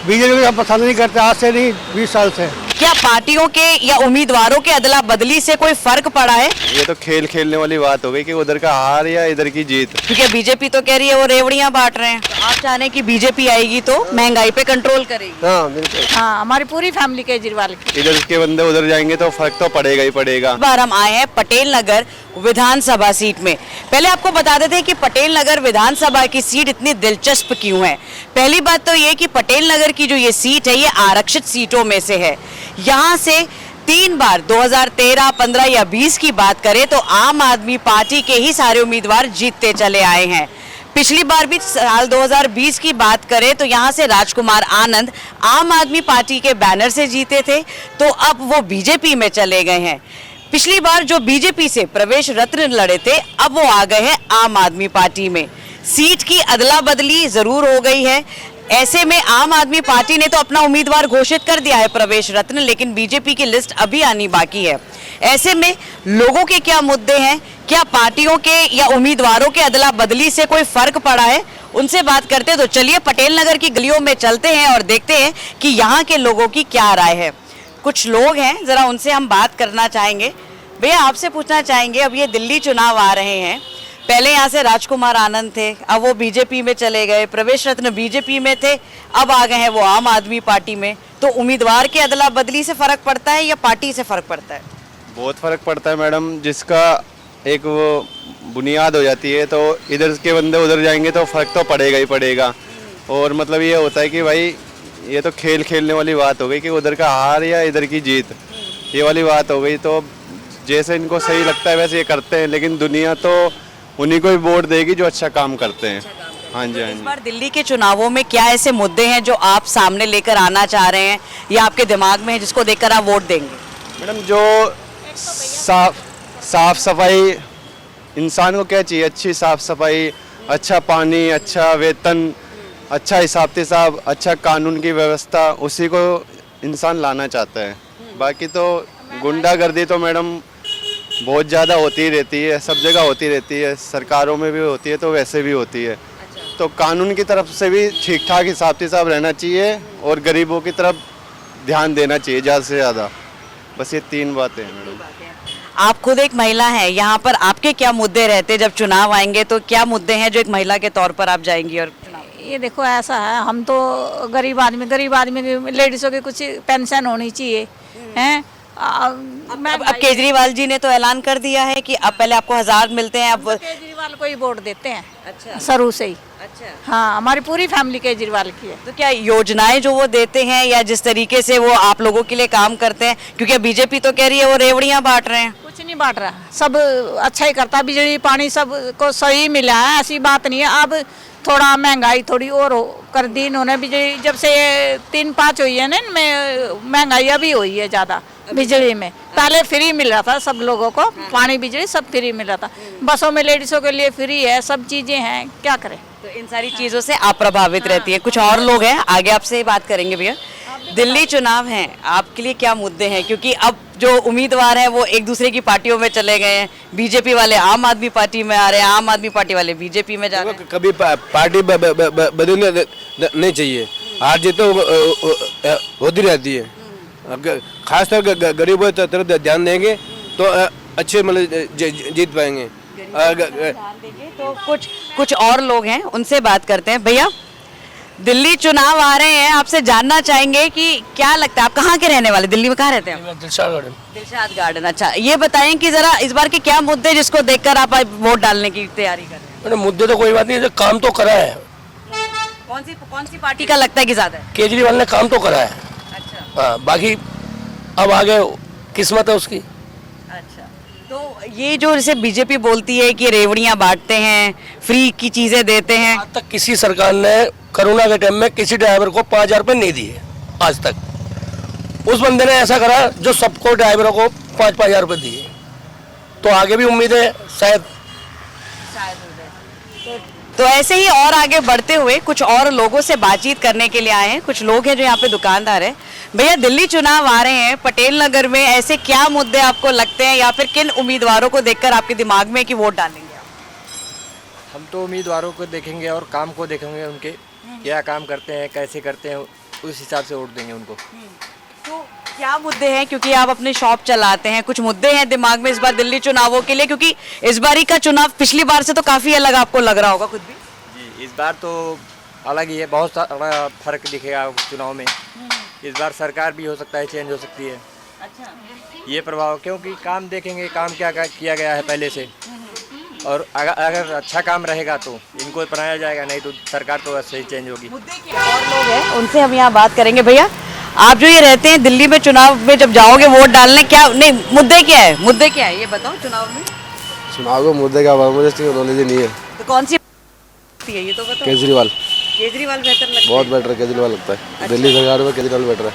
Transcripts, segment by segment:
BJP को हम पसंद नहीं करते, आज से नहीं 20 साल से। क्या पार्टियों के या उम्मीदवारों के अदला बदली से कोई फर्क पड़ा है? ये तो खेल खेलने वाली बात हो गई कि उधर का हार या इधर की जीत। क्योंकि बीजेपी तो कह रही है वो रेवड़ियां बांट रहे हैं, तो आप चाह रहे हैं कि बीजेपी आएगी तो महंगाई पे कंट्रोल करेगी। हाँ बिल्कुल। हाँ, हमारी पूरी फैमिली केजरीवाल की। इधर के बंदे उधर जाएंगे तो फर्क तो पड़ेगा ही पड़ेगा। इस बार हम आए हैं पटेल नगर विधानसभा सीट में। पहले आपको बता देते हैं कि पटेल नगर विधानसभा की सीट इतनी दिलचस्प क्यों है। पहली बात तो ये कि पटेल नगर की जो ये सीट है ये आरक्षित सीटों में से है। यहाँ से 3 बार 2013, 15 या 20 की बात करें तो आम आदमी पार्टी के ही सारे उम्मीदवार जीतते चले आए हैं। पिछली बार भी साल 2020 की बात करें तो यहाँ से राजकुमार आनंद आम आदमी पार्टी के बैनर से जीते थे, तो अब वो बीजेपी में चले गए हैं। पिछली बार जो बीजेपी से प्रवेश रत्न लड़े थे अब वो आ गए हैं आम आदमी पार्टी में। सीट की अदला बदली जरूर हो गई है। ऐसे में आम आदमी पार्टी ने तो अपना उम्मीदवार घोषित कर दिया है प्रवेश रत्न, लेकिन बीजेपी की लिस्ट अभी आनी बाकी है। ऐसे में लोगों के क्या मुद्दे हैं, क्या पार्टियों के या उम्मीदवारों के अदला बदली से कोई फर्क पड़ा है, उनसे बात करते हैं। तो चलिए पटेल नगर की गलियों में चलते हैं और देखते हैं कि यहाँ के लोगों की क्या राय है। कुछ लोग हैं, जरा उनसे हम बात करना चाहेंगे। भैया आपसे पूछना चाहेंगे, अब ये दिल्ली चुनाव आ रहे हैं, पहले यहाँ से राजकुमार आनंद थे, अब वो बीजेपी में चले गए। प्रवेश रत्न बीजेपी में थे, अब आ गए हैं वो आम आदमी पार्टी में। तो उम्मीदवार के अदला बदली से फर्क पड़ता है या पार्टी से फर्क पड़ता है? बहुत फर्क पड़ता है मैडम, जिसका एक वो बुनियाद हो जाती है तो इधर के बंदे उधर जाएंगे तो फर्क तो पड़ेगा ही पड़ेगा। और मतलब ये होता है कि भाई ये तो खेल खेलने वाली बात हो गई कि उधर का हार या इधर की जीत, ये वाली बात हो गई। तो जैसे इनको सही लगता है वैसे ये करते हैं, लेकिन दुनिया तो उन्हीं को ही वोट देगी जो अच्छा काम करते हैं। हाँ जी, हाँ इस जी। बार दिल्ली के चुनावों में क्या ऐसे मुद्दे हैं जो आप सामने लेकर आना चाह रहे हैं या आपके दिमाग में है जिसको देखकर आप वोट देंगे? मैडम जो साफ सफाई, इंसान को क्या चाहिए? अच्छी साफ सफाई, अच्छा पानी, अच्छा वेतन, अच्छा हिसाब किताब, अच्छा कानून की व्यवस्था, उसी को इंसान लाना चाहता है। बाकी तो गुंडागर्दी तो मैडम बहुत ज़्यादा होती ही रहती है, सब जगह होती रहती है, सरकारों में भी होती है तो वैसे भी होती है। तो कानून की तरफ से भी ठीक ठाक हिसाब किताब रहना चाहिए और गरीबों की तरफ ध्यान देना चाहिए ज़्यादा से ज़्यादा। बस ये 3 बातें हैं मैडम। आप खुद एक महिला हैं, यहाँ पर आपके क्या मुद्दे रहते हैं जब चुनाव आएंगे? तो क्या मुद्दे हैं जो एक महिला के तौर पर आप जाएंगी? और ये देखो ऐसा है, हम तो गरीब आदमी लेडीज़ों की कुछ पेंशन होनी चाहिए हैं। अब केजरीवाल जी ने तो ऐलान कर दिया है कि अब पहले आपको 1000 मिलते हैं, अब केजरीवाल को ही वोट देते हैं। अच्छा, शुरू से ही। अच्छा। हाँ, हमारी पूरी फैमिली केजरीवाल की है। तो क्या योजनाएं जो वो देते हैं या जिस तरीके से वो आप लोगों के लिए काम करते हैं, क्योंकि बीजेपी तो कह रही है वो रेवड़ियां बांट रहे हैं? कुछ नहीं बांट रहा, सब अच्छा ही करता, बिजली पानी सब को सही मिला है, ऐसी बात नहीं है। अब थोड़ा महंगाई थोड़ी और कर दी इन्होंने, बिजली जब से 3-5 हुई है ना, इनमें महंगाई अभी हुई है ज़्यादा बिजली में। पहले फ्री मिल रहा था सब लोगों को, पानी बिजली सब फ्री मिल रहा था। बसों में लेडीज़ों के लिए फ्री है, सब चीज़ें हैं, क्या करें। तो इन सारी चीजों से आप प्रभावित रहती है। कुछ और लोग हैं, आगे आपसे बात करेंगे। भैया दिल्ली चुनाव हैं, आपके लिए क्या मुद्दे हैं? क्योंकि अब जो उम्मीदवार हैं वो एक दूसरे की पार्टियों में चले गए हैं। बीजेपी वाले आम आदमी पार्टी में आ रहे हैं, आम आदमी पार्टी वाले बीजेपी में जा रहे हैं। कभी पार्टी बदलने नहीं चाहिए, हार जीत तो होती रहती है। खासतौर पर गरीबों की तरफ ध्यान देंगे तो अच्छे मतलब जीत पाएंगे। तो कुछ और लोग हैं, उनसे बात करते हैं। भैया दिल्ली चुनाव आ रहे हैं, आपसे जानना चाहेंगे कि क्या लगता है, आप कहाँ के रहने वाले? दिल्ली में कहाँ रहते हैं? दिलशाद गार्डन। दिलशाद गार्डन। अच्छा, ये बताएं कि जरा इस बार के क्या मुद्दे जिसको देखकर आप वोट डालने की तैयारी कर रहे हैं? मुद्दे तो कोई बात नहीं, काम तो करा है। कौन सी पार्टी का लगता है कि ज्यादा है? केजरीवाल ने काम तो करा है। अच्छा। हाँ, बाकी अब आगे किस्मत है उसकी। अच्छा, तो ये जो जैसे बीजेपी बोलती है कि रेवड़ियां बांटते हैं, फ्री की चीजें देते हैं, आज तक किसी सरकार ने कोरोना के टाइम में किसी ड्राइवर को 5000 रुपये नहीं दिए आज तक। उस बंदे ने ऐसा करा जो सबको ड्राइवरों को 5-5 हजार रुपये दिए। तो आगे भी उम्मीद है शायद। तो ऐसे ही और आगे बढ़ते हुए कुछ और लोगों से बातचीत करने के लिए आए हैं। कुछ लोग हैं जो यहाँ पे दुकानदार हैं। भैया दिल्ली चुनाव आ रहे हैं, पटेल नगर में ऐसे क्या मुद्दे आपको लगते हैं या फिर किन उम्मीदवारों को देखकर आपके दिमाग में कि वोट डालेंगे आप? हम तो उम्मीदवारों को देखेंगे और काम को देखेंगे, उनके क्या काम करते हैं, कैसे करते हैं, उस हिसाब से वोट देंगे उनको। तो क्या मुद्दे हैं, क्योंकि आप अपने शॉप चलाते हैं, कुछ मुद्दे हैं दिमाग में इस बार दिल्ली चुनावों के लिए, क्योंकि इस बारी का चुनाव पिछली बार से तो काफी अलग आपको लग रहा होगा खुद भी। जी, इस बार तो अलग ही है, बहुत सारा फर्क दिखेगा चुनाव में। इस बार सरकार भी हो सकता है चेंज हो सकती है। अच्छा, ये प्रभाव, क्योंकि काम देखेंगे, काम क्या किया गया है पहले से, और अगर अच्छा काम रहेगा तो इनको बनाया जाएगा, नहीं तो सरकार तो ऐसे ही चेंज होगी। मुद्दे क्या और लोग हैं उनसे हम यहाँ बात करेंगे। भैया, आप जो ये रहते हैं दिल्ली में, चुनाव में जब जाओगे वोट डालने, क्या नहीं मुद्दे क्या है, मुद्दे क्या है ये बताओ चुनाव में। चुनाव को मुद्दे का मुझे नॉलेज नहीं है। तो कौन सी है ये तो बताओ। केजरीवाल केजरीवाल बेहतर लगता है। बहुत बेटर है, केजरीवाल लगता है। दिल्ली सरकार में केजरीवाल बेटर है।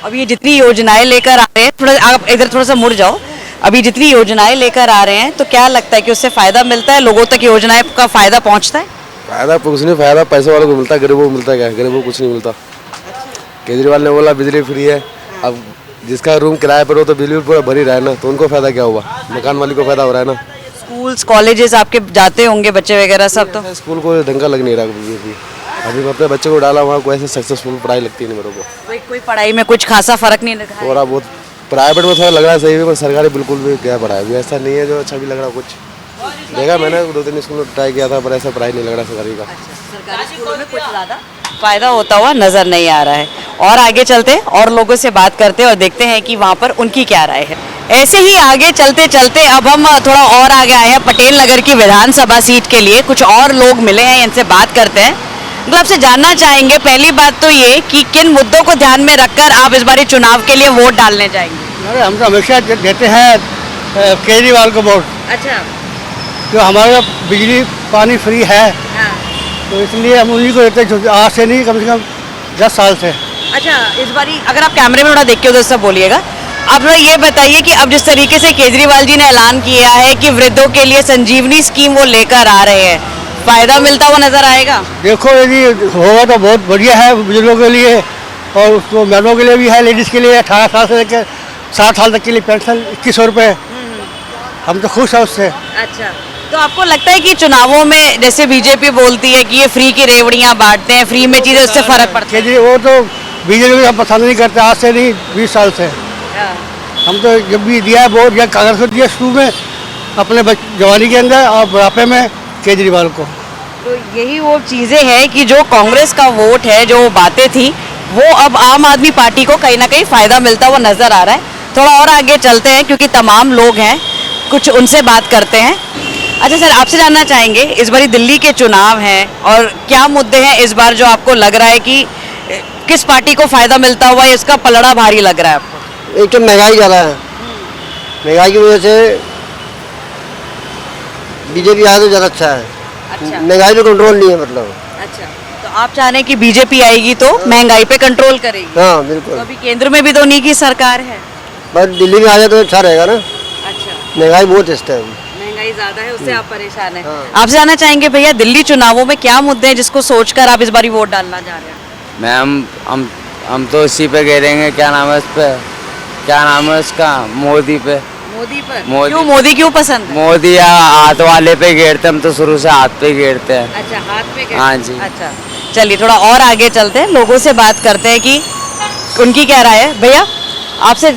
अब ये जितनी योजनाएं लेकर आ रहे हैं, थोड़ा आप इधर थोड़ा सा मुड़ जाओ, अभी जितनी योजनाएं लेकर आ रहे हैं तो क्या लगता है कि उससे फायदा मिलता है, लोगों तक योजनाएं का फायदा पहुंचता है? फायदा कुछ नहीं, फायदा पैसे वालों को मिलता है, गरीबों को मिलता है क्या? गरीबों को कुछ नहीं मिलता। केजरीवाल ने बोला बिजली फ्री है, अब जिसका रूम किराए पर हो तो बिजली पूरा भरी रहा है ना, तो उनको फायदा क्या हुआ? मकान मालिक को फायदा हो रहा है ना। स्कूल्स कॉलेजेस आपके जाते होंगे बच्चे वगैरह सब, तो स्कूल को ढंग का लग नहीं रहा बीजेपी। अभी मैं अपने बच्चे को डाला वहाँ, कोई ऐसे सक्सेसफुल पढ़ाई लगती नहीं मेरे को। कोई पढ़ाई में कुछ खासा फर्क नहीं लगा है? थोड़ा बहुत प्राइवेट में थोड़ा लग रहा है सही भी, पर सरकारी बिल्कुल भी क्या पढ़ाई भी ऐसा नहीं है जो अच्छा भी लग रहा कुछ। देखा मैंने 2-3 स्कूल में ट्राई किया था, पर ऐसा पढ़ाई नहीं लग रहा सरकारी का। सरकारी स्कूलों में कुछ ज़्यादा फायदा होता हुआ नजर नहीं आ रहा है। और आगे चलते हैं और लोगों से बात करते हैं और देखते हैं कि वहाँ पर उनकी क्या राय है। ऐसे ही आगे चलते चलते अब हम थोड़ा और आगे आए हैं पटेल नगर की विधानसभा सीट के लिए। कुछ और लोग मिले हैं, इनसे बात करते हैं। मतलब आपसे जानना चाहेंगे, पहली बात तो ये कि किन मुद्दों को ध्यान में रखकर आप इस बारी चुनाव के लिए वोट डालने जाएंगे? अरे हम तो हमेशा देते हैं केजरीवाल को वोट, अच्छा, जो हमारे बिजली पानी फ्री है, हाँ। तो इसलिए हम उन्हीं को देते हैं, आज से नहीं कम से कम 10 साल से। अच्छा, इस बारी अगर आप कैमरे में थोड़ा देख के उधर सब बोलिएगा। आप थोड़ा ये बताइए कि अब जिस तरीके से केजरीवाल जी ने ऐलान किया है कि वृद्धों के लिए संजीवनी स्कीम वो लेकर आ रहे हैं, फायदा मिलता हुआ नजर आएगा? देखो यदि होगा तो बहुत बढ़िया है बुजुर्गों के लिए, और उसको मर्दों के लिए भी है, लेडीज़ के लिए 18 साल से लेकर 60 साल तक के लिए पेंशन 2100 रुपये। हम तो खुश हैं उससे। अच्छा, तो आपको लगता है कि चुनावों में जैसे बीजेपी बोलती है कि ये फ्री की रेवड़ियां बांटते हैं, फ्री में चीजें, उससे फर्क पड़ता है? केजरीवाल वो तो बीजेपी को हम पसंद नहीं करते, आज से नहीं 20 साल से। हम तो जब भी दिया है वोट, या कांग्रेस को दिया शुरू में अपने जवानी के अंदर, और बुढ़ापे में केजरीवाल को। तो यही वो चीजें हैं कि जो कांग्रेस का वोट है, जो बातें थी, वो अब आम आदमी पार्टी को कहीं ना कहीं फायदा मिलता हुआ नजर आ रहा है। थोड़ा और आगे चलते हैं क्योंकि तमाम लोग हैं, कुछ उनसे बात करते हैं। अच्छा सर, आपसे जानना चाहेंगे, इस बारी दिल्ली के चुनाव हैं और क्या मुद्दे हैं इस बार जो आपको लग रहा है कि किस पार्टी को फायदा मिलता हुआ है, इसका पलड़ा भारी लग रहा है आपको? एक तो महंगाई ज़्यादा है, महंगाई की वजह से बीजेपी आए तो ज़्यादा अच्छा है। अच्छा, महंगाई पे कंट्रोल नहीं है मतलब। अच्छा, तो आप चाह रहे हैं कि बीजेपी आएगी तो महंगाई पे कंट्रोल करेगी? हाँ तो बिल्कुल, अभी केंद्र में भी तो उन्हीं की सरकार है। बस दिल्ली में आ जाए तो अच्छा रहेगा ना। अच्छा, महंगाई बहुत है इस टाइम। महंगाई ज्यादा है, उससे आप परेशान हैं। हाँ। आपसे जानना चाहेंगे भैया, दिल्ली चुनावों में क्या मुद्दे हैं जिसको सोचकर आप इस बारी वोट डालना चाह रहे हैं? मैम हम तो इसी पे गिरेंगे, क्या नाम है इस पे, क्या नाम है उसका, मोदी पे। मोदी पर? मोदी। क्यों मोदी क्यों पसंद है? मोदी या हाथ वाले पे गिरते, हम तो शुरू से हाथ पे गिरते हैं। अच्छा, हाथ पे क्या? हाँ जी। अच्छा, चलिए थोड़ा और आगे चलते हैं, लोगों से बात करते हैं कि उनकी क्या राय है। भैया, आपसे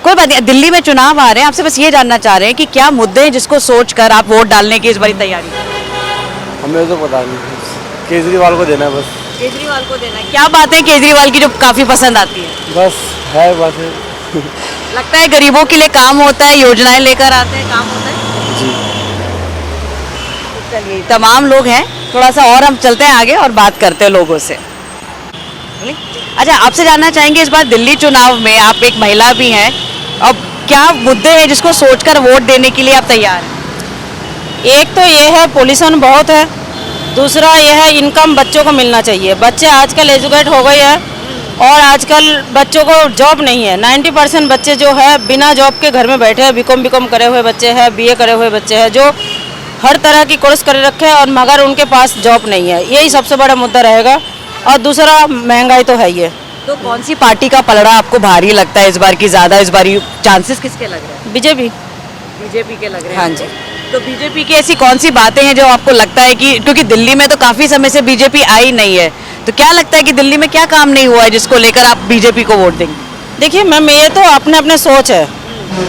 कोई बात नहीं, दिल्ली में चुनाव आ रहे हैं, आपसे बस ये जानना चाह रहे हैं कि क्या मुद्दे हैं जिसको सोचकर आप वोट डालने की इस बारी तैयारी कर रहे हैं? हमें तो पता नहीं, केजरीवाल को देना है बस। केजरीवाल को देना है? क्या बातें केजरीवाल की जो काफी पसंद आती है? बस है बस। लगता है गरीबों के लिए काम होता है, योजनाएं लेकर आते हैं, काम होता है जी। चलिए, तमाम लोग हैं, थोड़ा सा और हम चलते हैं आगे और बात करते हैं लोगों से। अच्छा, आपसे जानना चाहेंगे, इस बार दिल्ली चुनाव में आप एक महिला भी हैं, अब क्या मुद्दे हैं जिसको सोचकर वोट देने के लिए आप तैयार हैं? एक तो ये है पोल्यूशन बहुत है, दूसरा ये है इनकम बच्चों को मिलना चाहिए। बच्चे आजकल एजुकेट हो गए हैं और आजकल बच्चों को जॉब नहीं है। 90% बच्चे जो है बिना जॉब के घर में बैठे हैं। बीकॉम करे हुए बच्चे हैं, बीए करे हुए बच्चे हैं, जो हर तरह की कोर्स कर रखे हैं और मगर उनके पास जॉब नहीं है। यही सबसे बड़ा मुद्दा रहेगा। और दूसरा महंगाई तो है ही है। तो कौन सी पार्टी का पलड़ा आपको भारी लगता है इस बार की ज्यादा? इस बार चांसेस किसके लग रहे हैं? बीजेपी। बीजेपी के लग रहे हैं? हाँ जी। तो बीजेपी की ऐसी कौन सी बातें हैं जो आपको लगता है कि, क्योंकि दिल्ली में तो काफी समय से बीजेपी आई नहीं है, तो क्या लगता है कि दिल्ली में क्या काम नहीं हुआ है जिसको लेकर आप बीजेपी को वोट देंगे? देखिए मैम, ये तो अपने अपने सोच है,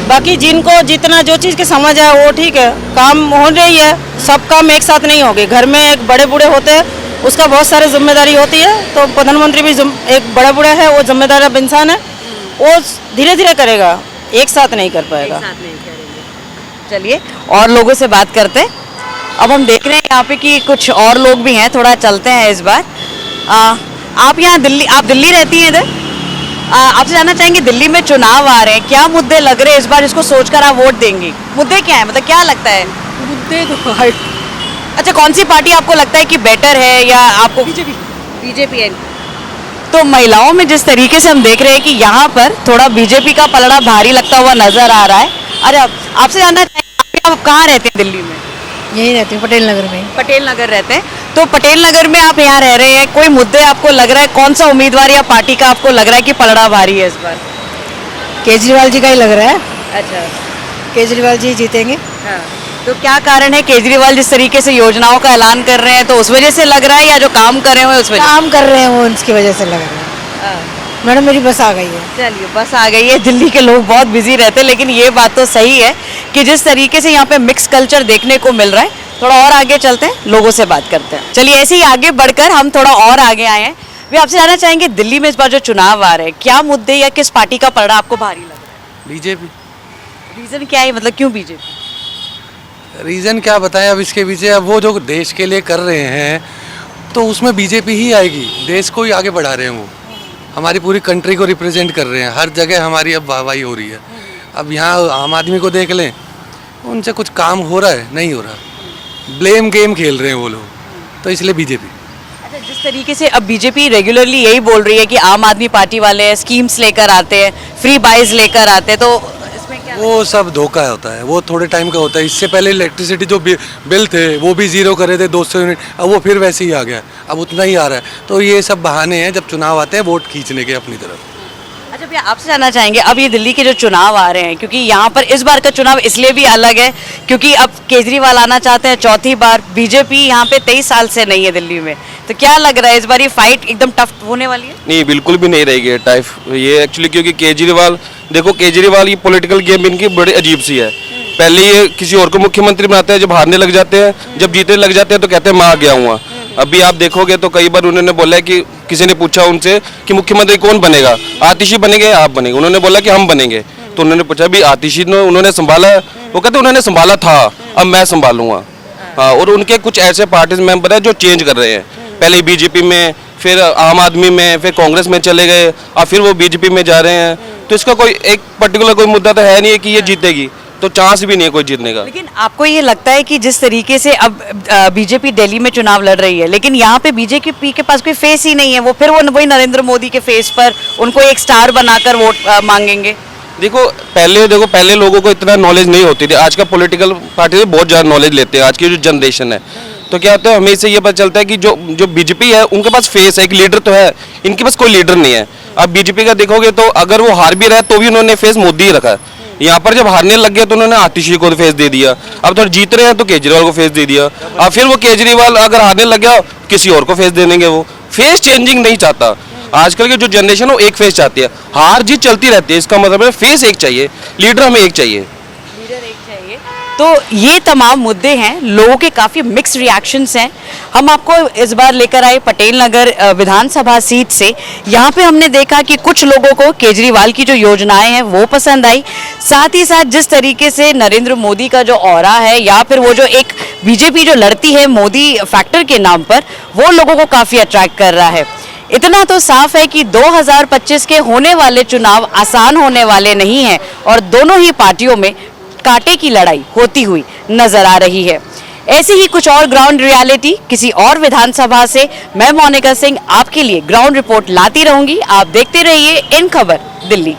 बाकी जिनको जितना जो चीज़ की समझ है वो ठीक है, काम हो रही है। सब काम एक साथ नहीं होगी, घर में एक बड़े बूढ़े होते हैं, उसका बहुत सारी जिम्मेदारी होती है। तो प्रधानमंत्री भी एक बड़ा बूढ़ा है, वो जिम्मेदार इंसान है, वो धीरे धीरे करेगा, एक साथ नहीं कर पाएगा। चलिए और लोगों से बात करते हैं। अब हम देख रहे हैं यहाँ पे कि कुछ और लोग भी हैं, थोड़ा चलते हैं इस बार। आप दिल्ली रहती हैं इधर? आपसे जानना चाहेंगे, दिल्ली में चुनाव आ रहे हैं, क्या मुद्दे लग रहे हैं इस बार जिसको सोचकर आप वोट देंगी? मुद्दे क्या है, मतलब क्या लगता है? मुद्दे तो अच्छा, कौन सी पार्टी आपको लगता है कि बेटर है या आपको? बीजेपी है। तो महिलाओं में जिस तरीके से हम देख रहे हैं कि यहाँ पर थोड़ा बीजेपी का पलड़ा भारी लगता हुआ नजर आ रहा है। अरे आपसे जानना चाहेंगे, आप कहाँ रहते हैं दिल्ली में? यही रहती हूँ, पटेल नगर में। पटेल नगर रहते हैं, तो पटेल नगर में आप यहाँ रह रहे हैं, कोई मुद्दे आपको लग रहा है, कौन सा उम्मीदवार या पार्टी का आपको लग रहा है कि पलड़ा भारी है इस बार? केजरीवाल जी का ही लग रहा है। अच्छा, केजरीवाल जी जीतेंगे। हाँ। तो क्या कारण है, केजरीवाल जिस तरीके से योजनाओं का ऐलान कर रहे हैं तो उस वजह से लग रहा है या जो काम कर रहे हैं उस वजह? काम कर रहे हैं वो, उसकी वजह से लग रहा है। मैडम मेरी बस आ गई है। चलिए, बस आ गई है। दिल्ली के लोग बहुत बिजी रहते हैं, लेकिन ये बात तो सही है कि जिस तरीके से यहाँ पे मिक्स कल्चर देखने को मिल रहा है। थोड़ा और आगे चलते हैं, लोगों से बात करते हैं। चलिए, ऐसे ही आगे बढ़कर हम थोड़ा और आगे आए हैं। वे आपसे जानना चाहेंगे, दिल्ली में इस बार जो चुनाव आ रहे हैं, क्या मुद्दे या किस पार्टी का पलड़ा आपको भारी लग रहा है? बीजेपी। रीजन क्या है, मतलब क्यों बीजेपी? रीज़न क्या बताएं अब इसके पीछे, अब वो जो देश के लिए कर रहे हैं तो उसमें बीजेपी ही आएगी। देश को ही आगे बढ़ा रहे हैं, वो हमारी पूरी कंट्री को रिप्रेजेंट कर रहे हैं, हर जगह हमारी अब वाहवाही हो रही है। अब यहाँ आम आदमी को देख लें, उनसे कुछ काम हो रहा है? नहीं हो रहा, ब्लेम गेम खेल रहे हैं वो लोग, तो इसलिए बीजेपी। अच्छा, जिस तरीके से अब बीजेपी रेगुलरली यही बोल रही है कि आम आदमी पार्टी वाले स्कीम्स लेकर आते हैं, फ्री बाइज लेकर आते हैं, तो इसमें क्या? वो सब धोखा होता है, वो थोड़े टाइम का होता है। इससे पहले इलेक्ट्रिसिटी जो बिल थे वो भी ज़ीरो करे थे 200 यूनिट, अब वो फिर वैसे ही आ गया, अब उतना ही आ रहा है। तो ये सब बहाने हैं जब चुनाव आते हैं वोट खींचने के अपनी तरफ। अच्छा भैया, आपसे जानना चाहेंगे, अब ये दिल्ली के जो चुनाव आ रहे हैं, क्योंकि यहाँ पर इस बार का चुनाव इसलिए भी अलग है क्योंकि अब केजरीवाल आना चाहते हैं चौथी बार, बीजेपी यहाँ पे 23 साल से नहीं है दिल्ली में, तो क्या लग रहा है इस बार ये फाइट एकदम टफ होने वाली है? नहीं, बिल्कुल भी नहीं रहेगी टाइप ये एक्चुअली, क्योंकि केजरीवाल, देखो केजरीवाल की पॉलिटिकल गेम इनकी बड़ी अजीब सी है। पहले ये किसी और को मुख्यमंत्री बनाते हैं, जब हारने लग जाते हैं, जब जीतने लग जाते हैं तो कहते हैं मैं आ गया हूँ। अभी आप देखोगे तो कई बार उन्होंने बोला है कि किसी ने पूछा उनसे कि मुख्यमंत्री कौन बनेगा, आतिशी बनेंगे आप बनेंगे, उन्होंने बोला कि हम बनेंगे। तो उन्होंने पूछा भी आतिशी उन्होंने संभाला है, वो कहते उन्होंने संभाला था, अब मैं संभालूंगा। हाँ, और उनके कुछ ऐसे पार्टी मेंबर है जो चेंज कर रहे हैं, पहले बीजेपी में, फिर आम आदमी में, फिर कांग्रेस में चले गए, और फिर वो बीजेपी में जा रहे हैं। तो इसका कोई एक पर्टिकुलर कोई मुद्दा तो है नहीं है कि ये जीतेगी, तो चांस भी नहीं है कोई जीतने का। लेकिन आपको ये लगता है कि जिस तरीके से अब बीजेपी दिल्ली में चुनाव लड़ रही है, लेकिन यहाँ पे बीजेपी के पास कोई फेस ही नहीं है, वो फिर वो वही नरेंद्र मोदी के फेस पर उनको एक स्टार बनाकर वोट मांगेंगे? पहले लोगों को इतना नॉलेज नहीं होती थी, आज का पॉलिटिकल पार्टी से बहुत ज़्यादा नॉलेज लेते हैं आज की जो जनरेशन है। तो क्या होता है, हमें इससे ये पता चलता है कि जो बीजेपी है उनके पास फेस है, एक लीडर तो है, इनके पास कोई लीडर नहीं है। अब बीजेपी का देखोगे तो अगर वो हार भी रहा है तो भी उन्होंने फेस मोदी ही रखा है। यहाँ पर जब हारने लग गया तो उन्होंने आतिशी को फेस दे दिया, अब थोड़ा जीत रहे हैं तो केजरीवाल को फेस दे दिया, अब फिर वो केजरीवाल अगर हारने लग गया किसी और को फेस दे देंगे। वो फेस चेंजिंग नहीं चाहता, आजकल की जो जनरेशन है वो एक फेस चाहती है, हार जीत चलती रहती है, इसका मतलब है फेस एक चाहिए, लीडर हमें एक चाहिए। तो ये तमाम मुद्दे हैं, लोगों के काफ़ी मिक्स रिएक्शंस हैं। हम आपको इस बार लेकर आए पटेल नगर विधानसभा सीट से। यहाँ पे हमने देखा कि कुछ लोगों को केजरीवाल की जो योजनाएं हैं वो पसंद आई, साथ ही साथ जिस तरीके से नरेंद्र मोदी का जो ऑरा है या फिर वो जो एक बीजेपी जो लड़ती है मोदी फैक्टर के नाम पर, वो लोगों को काफ़ी अट्रैक्ट कर रहा है। इतना तो साफ है कि 2025 के होने वाले चुनाव आसान होने वाले नहीं हैं और दोनों ही पार्टियों में कांटे की लड़ाई होती हुई नजर आ रही है। ऐसी ही कुछ और ग्राउंड रियलिटी किसी और विधानसभा से मैं मोनिका सिंह आपके लिए ग्राउंड रिपोर्ट लाती रहूंगी। आप देखते रहिए इन खबर दिल्ली।